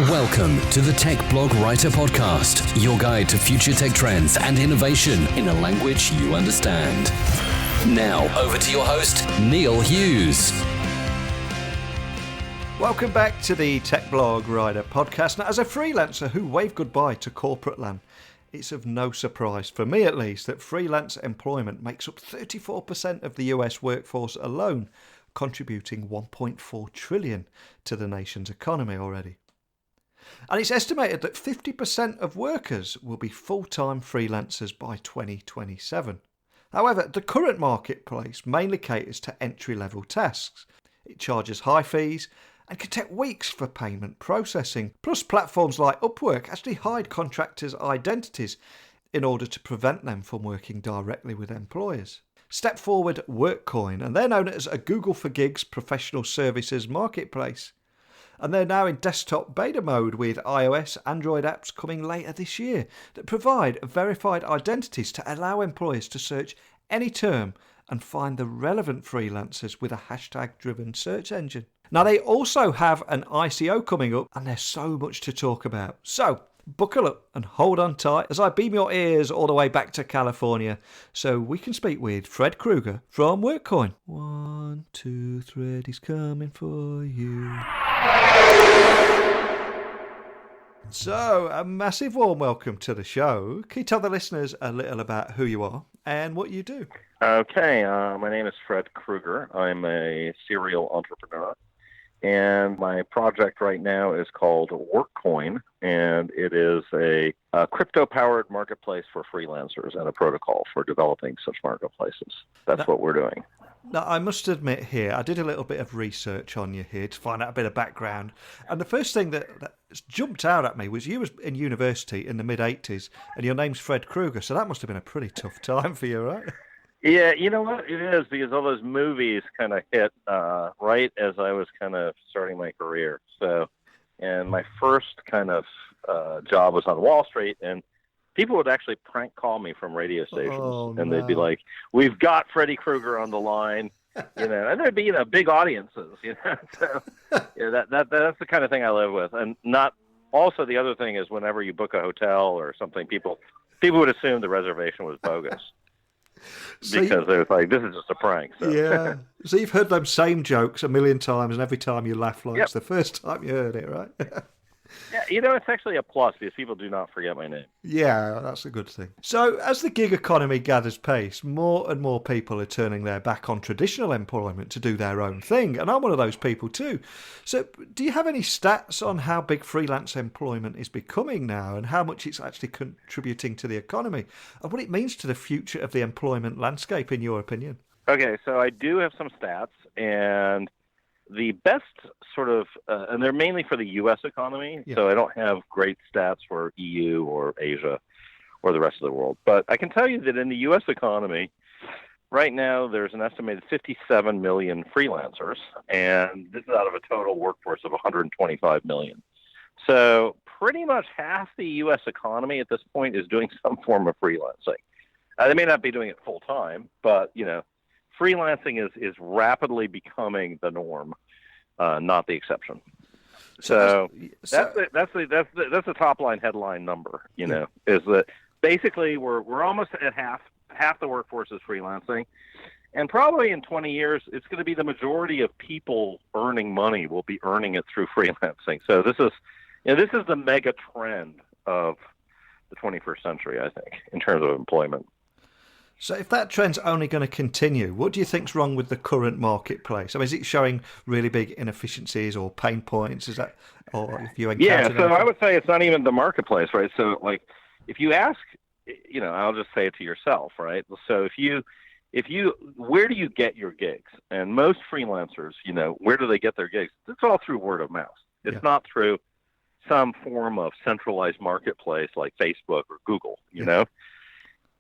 Welcome to the Tech Blog Writer Podcast, your guide to future tech trends and innovation in a language you understand. Now, over to your host, Neil Hughes. Welcome back to the Tech Blog Writer Podcast. Now, as a freelancer who waved goodbye to corporate land, it's of no surprise, for me at least, that freelance employment makes up 34% of the US workforce alone, contributing 1.4 trillion to the nation's economy already. And it's estimated that 50% of workers will be full-time freelancers by 2027. However, the current marketplace mainly caters to entry-level tasks. It charges high fees and can take weeks for payment processing. Plus, platforms like Upwork actually hide contractors' identities in order to prevent them from working directly with employers. Step forward WorkCoin, and they're known as a Google for Gigs professional services marketplace. And they're now in desktop beta mode with iOS, Android apps coming later this year that provide verified identities to allow employers to search any term and find the relevant freelancers with a hashtag-driven search engine. Now, they also have an ICO coming up, and there's so much to talk about. So, buckle up and hold on tight as I beam your ears all the way back to California so we can speak with Fred Krueger from WorkCoin. 1, 2, Fred is coming for you. So, a massive warm welcome to the show. Can you tell the listeners a little about who you are and what you do? Okay, my name is Fred Krueger. I'm a serial entrepreneur, and my project right now is called WorkCoin, and it is a crypto-powered marketplace for freelancers and a protocol for developing such marketplaces. That's what we're doing. Now, I must admit here, I did a little bit of research on you here to find out a bit of background. And the first thing that jumped out at me was you was in university in the mid-'80s, and your name's Fred Krueger, so that must have been a pretty tough time for you, right? Yeah, you know what? It is, because all those movies kind of hit right as I was kind of starting my career. So, and my first kind of job was on Wall Street, and people would actually prank call me from radio stations, and they'd be like, "We've got Freddy Krueger on the line," and there'd be big audiences, So that's the kind of thing I live with, and not. Also, the other thing is, whenever you book a hotel or something, people would assume the reservation was bogus because they was like, "This is just a prank." So. Yeah. So you've heard them same jokes a million times, and every time you laugh like it's the first time you heard it, right? Yeah, it's actually a plus because people do not forget my name. Yeah, that's a good thing. So as the gig economy gathers pace, more and more people are turning their back on traditional employment to do their own thing. And I'm one of those people too. So do you have any stats on how big freelance employment is becoming now and how much it's actually contributing to the economy and what it means to the future of the employment landscape, in your opinion? Okay, so I do have some stats, and the best sort of, and they're mainly for the U.S. economy, so I don't have great stats for EU or Asia or the rest of the world. But I can tell you that in the U.S. economy, right now there's an estimated 57 million freelancers, and this is out of a total workforce of 125 million. So pretty much half the U.S. economy at this point is doing some form of freelancing. They may not be doing it full time, but, freelancing is rapidly becoming the norm, not the exception. So that's the top line headline number. Is that basically we're almost at half the workforce is freelancing, and probably in 20 years it's going to be the majority of people earning money will be earning it through freelancing. So this is the mega trend of the 21st century, I think, in terms of employment. So if that trend's only going to continue, what do you think's wrong with the current marketplace? I mean, is it showing really big inefficiencies or pain points? Is that, or if you encounter so I would say it's not even the marketplace, right? So like, if you ask, I'll just say it to yourself, right? So if you, where do you get your gigs? And most freelancers, where do they get their gigs? It's all through word of mouth. It's not through some form of centralized marketplace like Facebook or Google, you know?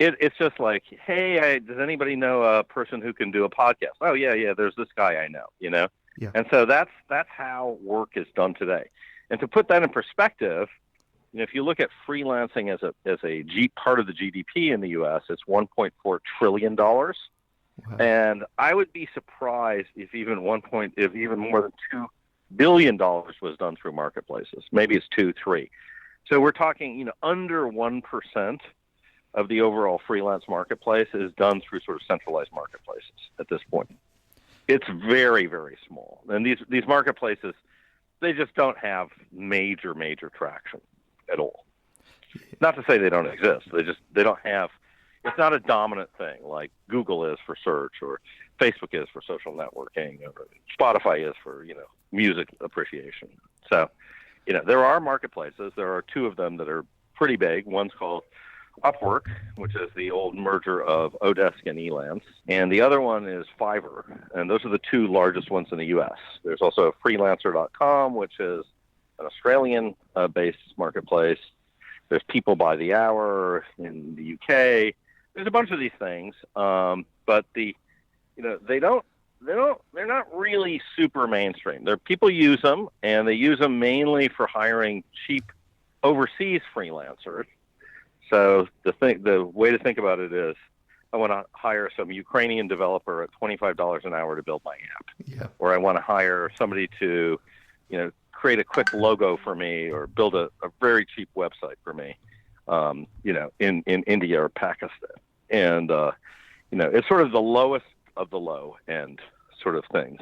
It's just like, hey, does anybody know a person who can do a podcast? Oh, yeah, there's this guy I know, Yeah. And so that's how work is done today. And to put that in perspective, if you look at freelancing as a part of the GDP in the U.S., it's $1.4 trillion. Wow. And I would be surprised if even more than $2 billion was done through marketplaces. Maybe it's 2, 3. So we're talking, under 1% of the overall freelance marketplace is done through sort of centralized marketplaces at this point. It's very, very small. And these marketplaces, they just don't have major traction at all. Not to say they don't exist. They don't have, it's not a dominant thing like Google is for search or Facebook is for social networking or Spotify is for, music appreciation. So, there are marketplaces. There are 2 of them that are pretty big. One's called Upwork, which is the old merger of Odesk and Elance, and the other one is Fiverr, and those are the 2 largest ones in the U.S. There's also freelancer.com, which is an Australian-based marketplace. There's People by the Hour in the UK. There's a bunch of these things, but they're not really super mainstream. People use them, and they use them mainly for hiring cheap overseas freelancers. So the way to think about it is, I want to hire some Ukrainian developer at $25 an hour to build my app, or I want to hire somebody to, create a quick logo for me or build a very cheap website for me, in India or Pakistan. And it's sort of the lowest of the low end sort of things.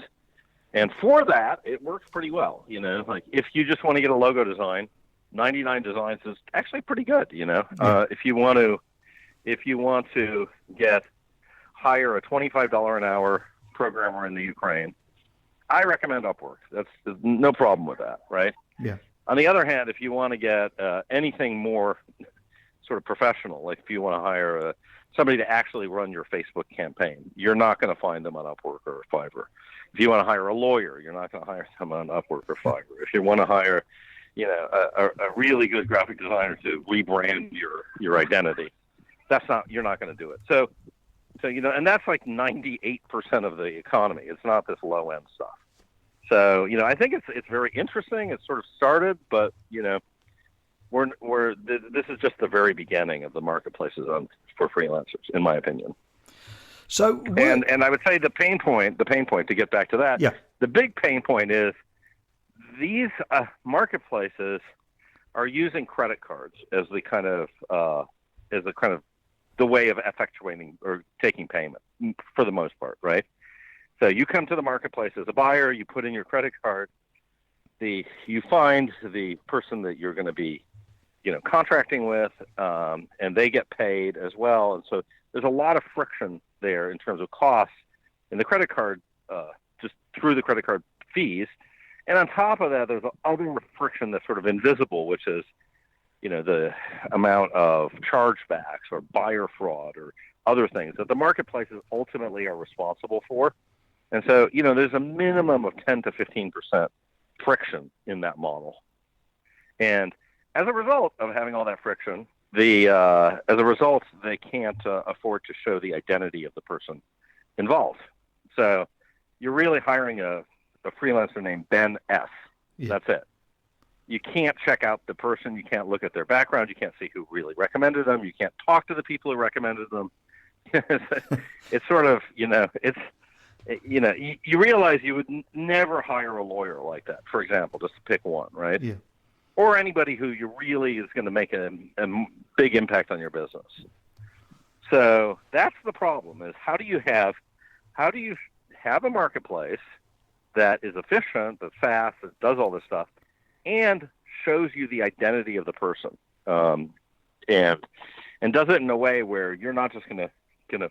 And for that, it works pretty well. Like if you just want to get a logo design, 99 Designs is actually pretty good. If you want to hire a $25 an hour programmer in the Ukraine, I recommend Upwork. There's no problem with that, right? Yeah. On the other hand, if you want to get anything more sort of professional, like if you want to hire somebody to actually run your Facebook campaign, you're not going to find them on Upwork or Fiverr. If you want to hire a lawyer, you're not going to hire them on Upwork or Fiverr. If you want to hire a really good graphic designer to rebrand your identity, you're not going to do it. So and that's like 98% of the economy. It's not this low end stuff. So I think it's very interesting. It's sort of started, but this is just the very beginning of the marketplaces for freelancers, in my opinion. So and I would say the pain point to get back to that. Yeah. The big pain point is these marketplaces are using credit cards as the kind of the way of effectuating or taking payment for the most part, right? So you come to the marketplace as a buyer, you put in your credit card, you find the person that you're going to be, contracting with, and they get paid as well. And so there's a lot of friction there in terms of costs in the credit card, just through the credit card fees. And on top of that, there's other friction that's sort of invisible, which is, the amount of chargebacks or buyer fraud or other things that the marketplaces ultimately are responsible for. And so, there's a minimum of 10 to 15% friction in that model. And as a result of having all that friction, they can't afford to show the identity of the person involved. So you're really hiring a freelancer named Ben S. Yeah. That's it. You can't check out the person. You can't look at their background. You can't see who really recommended them. You can't talk to the people who recommended them. It's sort of, you realize you would never hire a lawyer like that, for example, just to pick one, right? Yeah. Or anybody who you really is going to make a big impact on your business. So that's the problem: is how do you have a marketplace that is efficient, that's fast, that does all this stuff, and shows you the identity of the person, and does it in a way where you're not just going to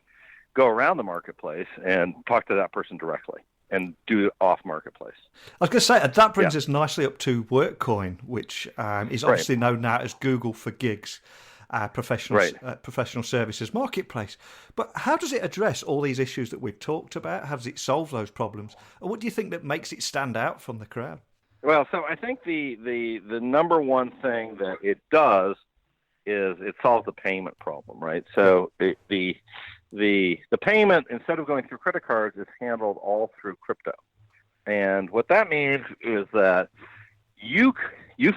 go around the marketplace and talk to that person directly and do off marketplace. I was going to say, that brings us nicely up to WorkCoin, which is obviously known now as Google for Gigs, professional services marketplace. But how does it address all these issues that we've talked about? How does it solve those problems? And what do you think that makes it stand out from the crowd? Well, so I think the number one thing that it does is it solves the payment problem, right? So the payment, instead of going through credit cards, is handled all through crypto. And what that means is that you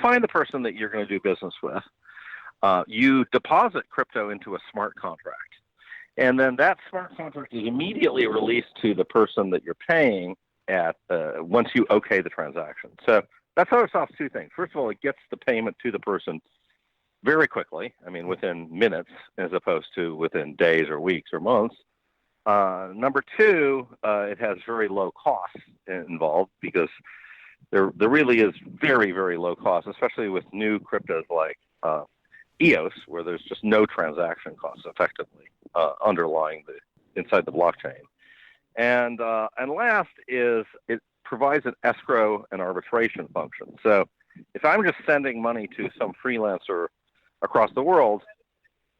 find the person that you're going to do business with, you deposit crypto into a smart contract, and then that smart contract is immediately released to the person that you're paying once you okay the transaction. So that's how it solves two things. First of all, it gets the payment to the person very quickly. I mean, within minutes, as opposed to within days or weeks or months. Number two, it has very low costs involved, because there really is very, very low cost, especially with new cryptos like EOS, where there's just no transaction costs effectively underlying inside the blockchain. And last is it provides an escrow and arbitration function. So if I'm just sending money to some freelancer across the world,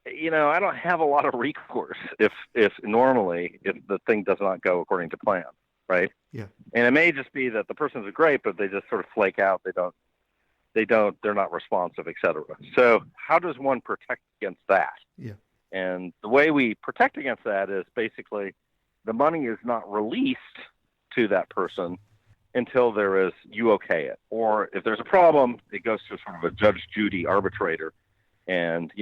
I don't have a lot of recourse if the thing does not go according to plan, right? Yeah. And it may just be that the person's great, but they just sort of flake out. They're not responsive, et cetera. So how does one protect against that? Yeah. And the way we protect against that is basically the money is not released to that person until you okay it. Or if there's a problem, it goes to sort of a Judge Judy arbitrator, and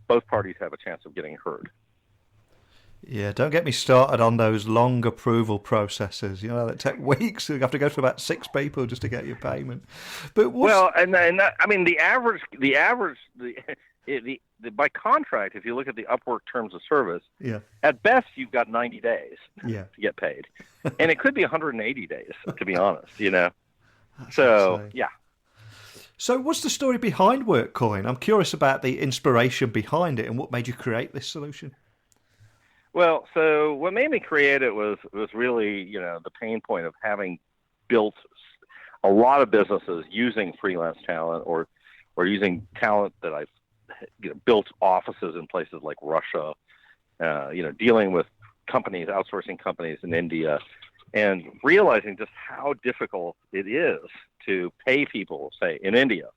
both parties have a chance of getting heard. Yeah, don't get me started on those long approval processes. That take weeks. You have to go through about 6 people just to get your payment. But by contract, if you look at the Upwork terms of service, at best you've got 90 days to get paid, and it could be 180 days, to be honest. So insane. So what's the story behind WorkCoin? I'm curious about the inspiration behind it and what made you create this solution. Well, so what made me create it was really, the pain point of having built a lot of businesses using freelance talent or using talent that I've built offices in places like Russia, dealing with companies, outsourcing companies in India, and realizing just how difficult it is to pay people, say, in India.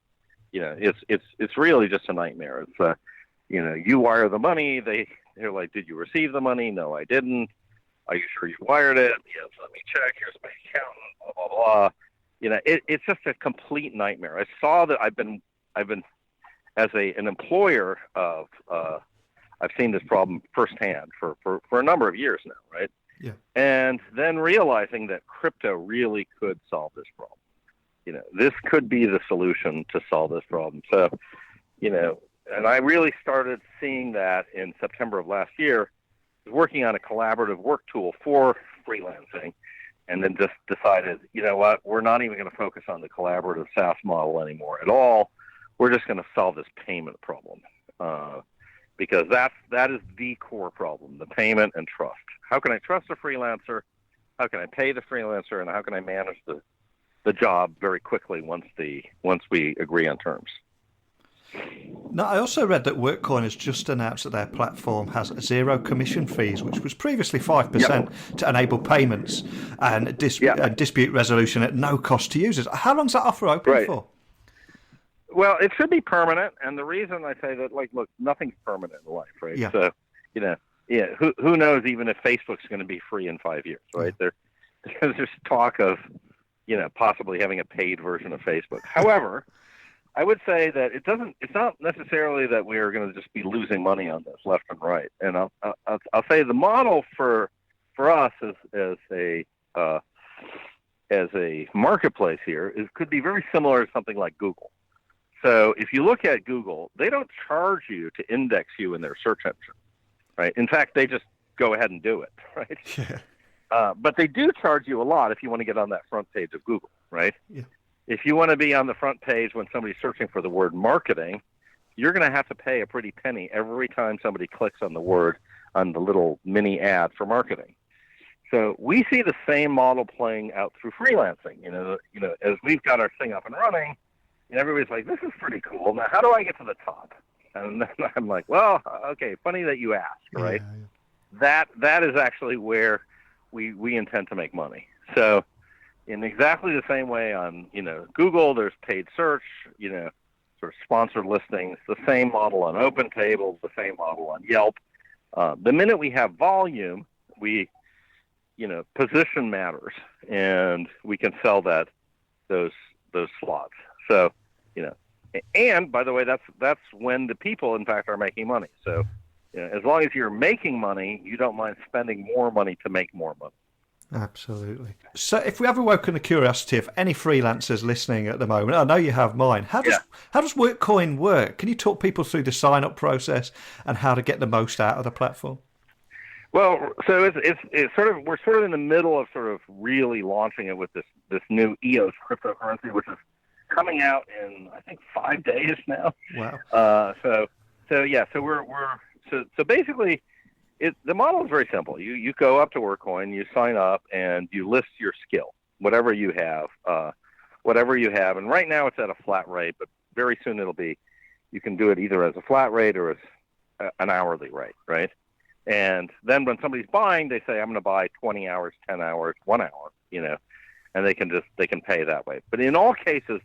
It's really just a nightmare. It's, you wire the money, they're like, did you receive the money? No, I didn't. Are you sure you wired it? Yes, let me check. Here's my accountant, blah, blah, blah. It's just a complete nightmare. I saw that I've been as an employer of, I've seen this problem firsthand for a number of years now, right? Yeah. And then realizing that crypto really could solve this problem. This could be the solution to solve this problem. So, and I really started seeing that in September of last year. I was working on a collaborative work tool for freelancing, and then just decided, we're not even going to focus on the collaborative SaaS model anymore at all. We're just going to solve this payment problem, because that is the core problem: the payment and trust. How can I trust a freelancer? How can I pay the freelancer? And how can I manage the job very quickly once we agree on terms? Now, I also read that WorkCoin has just announced that their platform has 0 commission fees, which was previously 5% to enable payments and dispute resolution at no cost to users. How long is that offer open for? Well, it should be permanent, and the reason I say that, look, nothing's permanent in life, right? Yeah. So, who knows even if Facebook's going to be free in 5 years, right? There's talk of, possibly having a paid version of Facebook. However, I would say that it's not necessarily that we are going to just be losing money on this left and right. And I'll say the model for us as a marketplace here could be very similar to something like Google. So if you look at Google, they don't charge you to index you in their search engine, right? In fact, they just go ahead and do it, right? Yeah. But they do charge you a lot if you want to get on that front page of Google, right? Yeah. If you want to be on the front page when somebody's searching for the word marketing, you're going to have to pay a pretty penny every time somebody clicks on the little mini ad for marketing. So we see the same model playing out through freelancing. As we've got our thing up and running, and everybody's like, this is pretty cool. Now, how do I get to the top? And then I'm like, well, okay, funny that you ask, right? Yeah. That is actually where we intend to make money. So in exactly the same way on, Google, there's paid search, sort of sponsored listings, the same model on Open Tables, the same model on Yelp. The minute we have volume, position matters, and we can sell those slots. So, and by the way, that's when the people, in fact, are making money. So, as long as you're making money, you don't mind spending more money to make more money. Absolutely. So if we have awoken the curiosity of any freelancers listening at the moment, I know you have mine, how does WorkCoin work? Can you talk people through the sign-up process and how to get the most out of the platform? Well, so it's sort of, we're sort of in the middle of sort of really launching it with this new EOS cryptocurrency, which is coming out in, I think, 5 days now. Wow. So basically, the model is very simple. You go up to WorkCoin, you sign up, and you list your skill, whatever you have. And right now it's at a flat rate, but very soon you can do it either as a flat rate or as an hourly rate, right? And then when somebody's buying, they say, I'm going to buy 20 hours, 10 hours, 1 hour, and they can pay that way. But in all cases,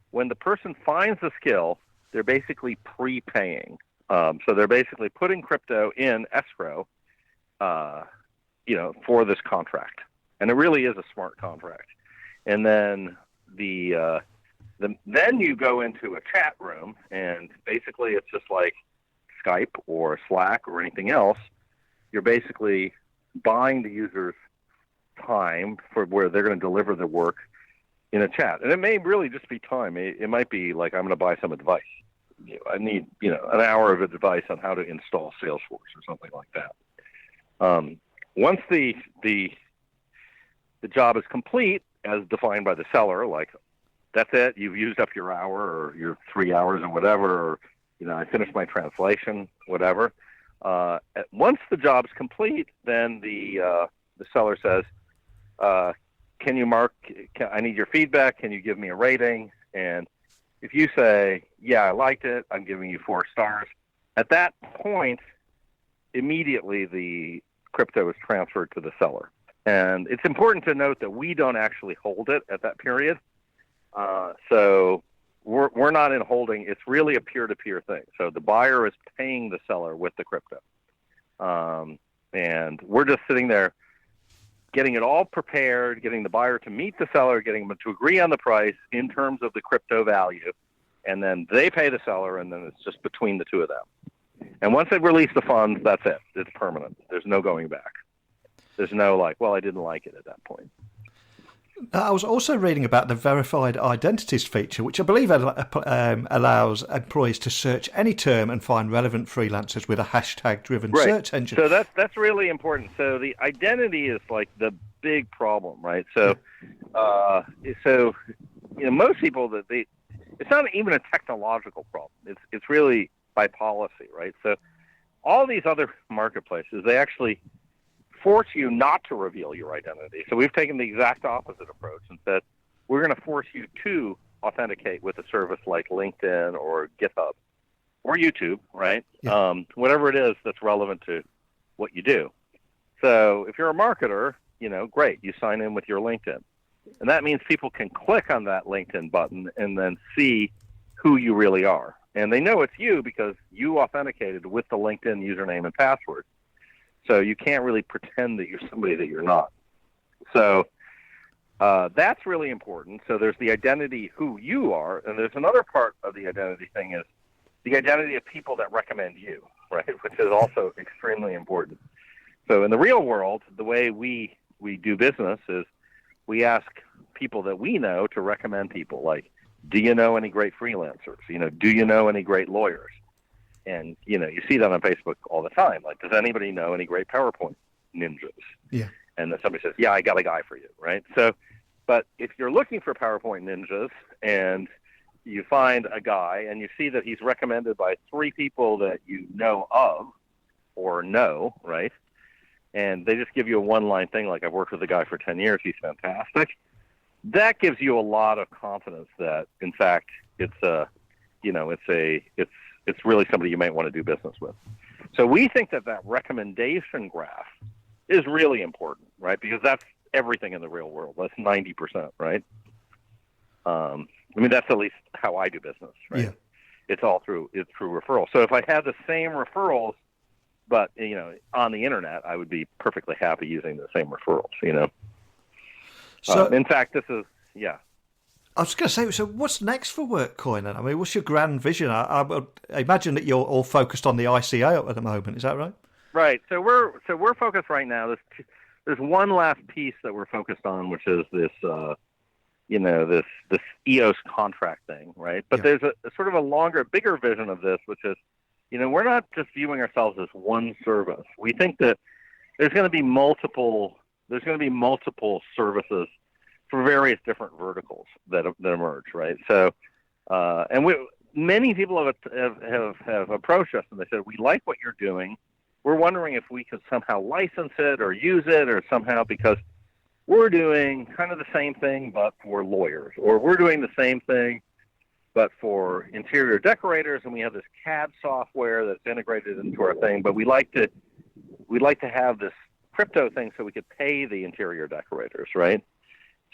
when the person finds the skill, they're basically prepaying. So they're basically putting crypto in escrow, for this contract, and it really is a smart contract. And then then you go into a chat room, and basically it's just like Skype or Slack or anything else. You're basically buying the user's time for where they're going to deliver the work in a chat, and it may really just be time. It might be like, I'm going to buy some advice. I need, an hour of advice on how to install Salesforce or something like that. Once the job is complete, as defined by the seller, like, that's it, you've used up your hour or your 3 hours or whatever, or, I finished my translation, whatever. Once the job's complete, then the seller says, can you I need your feedback, can you give me a rating? And if you say, yeah, I liked it, I'm giving you 4 stars, at that point, immediately the crypto is transferred to the seller. And it's important to note that we don't actually hold it at that period. So we're not in holding. It's really a peer-to-peer thing. So the buyer is paying the seller with the crypto. And we're just sitting there getting it all prepared, getting the buyer to meet the seller, getting them to agree on the price in terms of the crypto value, and then they pay the seller, and then it's just between the two of them. And once they release the funds, that's it. It's permanent. There's no going back. There's no I didn't like it at that point. I was also reading about the verified identities feature, which I believe allows employees to search any term and find relevant freelancers with a hashtag-driven search engine. So that's really important. So the identity is like the big problem, right? So, most people it's not even a technological problem. It's really by policy, right? So all these other marketplaces, they actually force you not to reveal your identity. So we've taken the exact opposite approach and said, we're going to force you to authenticate with a service like LinkedIn or GitHub or YouTube, right? Yeah. Whatever it is that's relevant to what you do. So if you're a marketer, great, you sign in with your LinkedIn. And that means people can click on that LinkedIn button and then see who you really are. And they know it's you because you authenticated with the LinkedIn username and password. So you can't really pretend that you're somebody that you're not. So that's really important. So there's the identity, who you are, and there's another part of the identity thing is the identity of people that recommend you, right, which is also extremely important. So in the real world, the way we do business is we ask people that we know to recommend people. Like, do you know any great freelancers? Do you know any great lawyers? And, you see that on Facebook all the time. Like, does anybody know any great PowerPoint ninjas? Yeah. And then somebody says, yeah, I got a guy for you, right? So, but if you're looking for PowerPoint ninjas and you find a guy and you see that he's recommended by 3 people that you know of or know, right? And they just give you a one-line thing like, I've worked with a guy for 10 years, he's fantastic. That gives you a lot of confidence that, in fact, it's really somebody you might want to do business with. So we think that recommendation graph is really important, right? Because that's everything in the real world. That's 90%, right? That's at least how I do business, right? Yeah. It's through referrals. So if I had the same referrals, but, on the internet, I would be perfectly happy using the same referrals, So, in fact, this is, yeah. I was going to say, so what's next for WorkCoin then? I mean, what's your grand vision? I imagine that you're all focused on the ICO at the moment. Is that right? Right. So we're focused right now. There's there's one last piece that we're focused on, which is this, this EOS contract thing, right? But there's a sort of a longer, bigger vision of this, which is, we're not just viewing ourselves as one service. We think that there's going to be multiple services for various different verticals that emerge, right? So, many people have approached us and they said, we like what you're doing. We're wondering if we could somehow license it or use it or somehow, because we're doing kind of the same thing but for lawyers, or we're doing the same thing but for interior decorators, and we have this CAD software that's integrated into our thing, but we'd like to have this crypto thing so we could pay the interior decorators, right?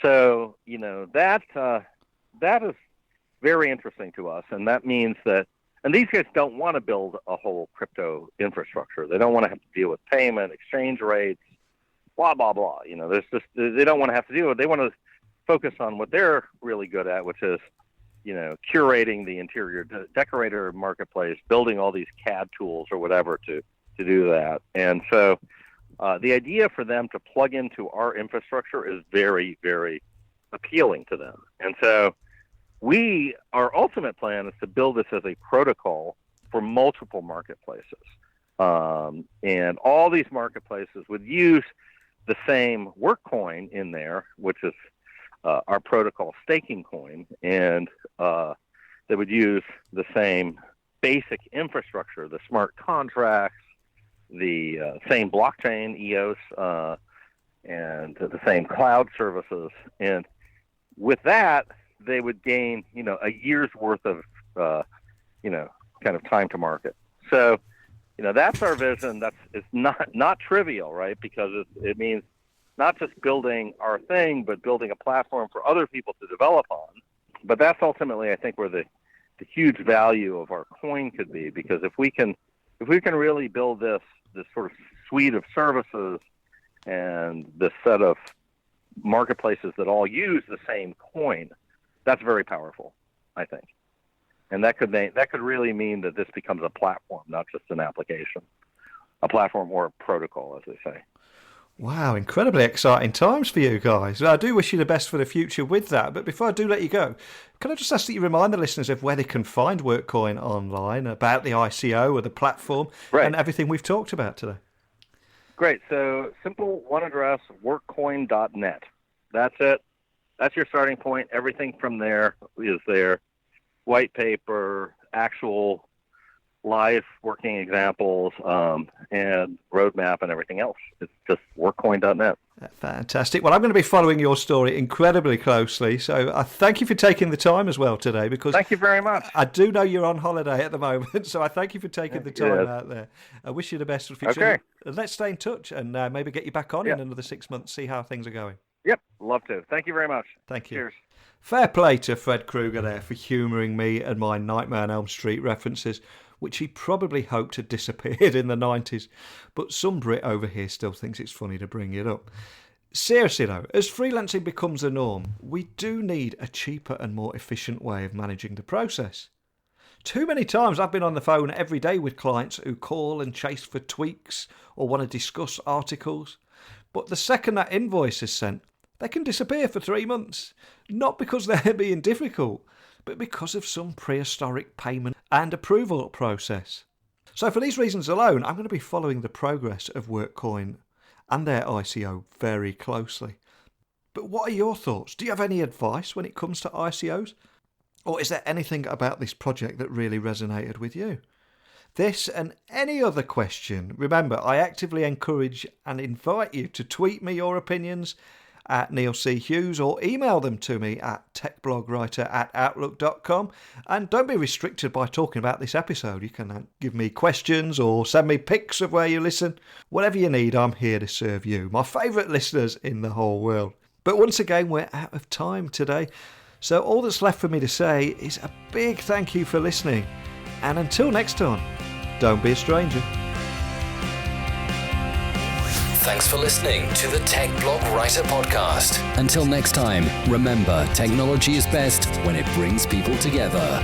So, that is very interesting to us, and that means that, and these guys don't want to build a whole crypto infrastructure. They don't want to have to deal with payment, exchange rates, blah, blah, blah. They don't want to have to deal with it. They want to focus on what they're really good at, which is, curating the interior decorator marketplace, building all these CAD tools or whatever to do that. And so the idea for them to plug into our infrastructure is very, very appealing to them. And so our ultimate plan is to build this as a protocol for multiple marketplaces. And all these marketplaces would use the same WorkCoin in there, which is our protocol staking coin, and they would use the same basic infrastructure, the smart contracts, the same blockchain, EOS, and the same cloud services. And with that, they would gain, a year's worth of, kind of time to market. So, that's our vision. It's not trivial, right? Because it means not just building our thing, but building a platform for other people to develop on. But that's ultimately, I think, where the huge value of our coin could be, because if we can really build this sort of suite of services and this set of marketplaces that all use the same coin, that's very powerful, I think. And that could really mean that this becomes a platform, not just an application, a platform or a protocol, as they say. Wow, incredibly exciting times for you guys. I do wish you the best for the future with that. But before I do let you go, can I just ask that you remind the listeners of where they can find WorkCoin online, about the ICO or the platform, and everything we've talked about today? Great. So simple, one address, workcoin.net. That's it. That's your starting point. Everything from there is there. White paper, actual live working examples, and roadmap and everything else. It's just workcoin.net. Fantastic. Well, I'm going to be following your story incredibly closely. So I thank you for taking the time as well today, because thank you very much. I do know you're on holiday at the moment, so I thank you for taking the time out there. I wish you the best for the future. Okay. Let's stay in touch and maybe get you back on in another 6 months, see how things are going. Yep, love to. Thank you very much. Thank you. Cheers. Fair play to Fred Krueger there for humouring me and my Nightmare on Elm Street references, which he probably hoped had disappeared in the 90s. But some Brit over here still thinks it's funny to bring it up. Seriously though, as freelancing becomes the norm, we do need a cheaper and more efficient way of managing the process. Too many times I've been on the phone every day with clients who call and chase for tweaks or want to discuss articles. But the second that invoice is sent, they can disappear for 3 months. Not because they're being difficult, but because of some prehistoric payment and approval process. So for these reasons alone, I'm going to be following the progress of WorkCoin and their ICO very closely. But what are your thoughts? Do you have any advice when it comes to ICOs? Or is there anything about this project that really resonated with you? This and any other question, remember, I actively encourage and invite you to tweet me your opinions at Neil C. Hughes, or email them to me at techblogwriter@outlook.com. And don't be restricted by talking about this episode. You can give me questions or send me pics of where you listen. Whatever you need, I'm here to serve you, my favourite listeners in the whole world. But once again, we're out of time today. So all that's left for me to say is a big thank you for listening. And until next time, don't be a stranger. Thanks for listening to the Tech Blog Writer Podcast. Until next time, remember, technology is best when it brings people together.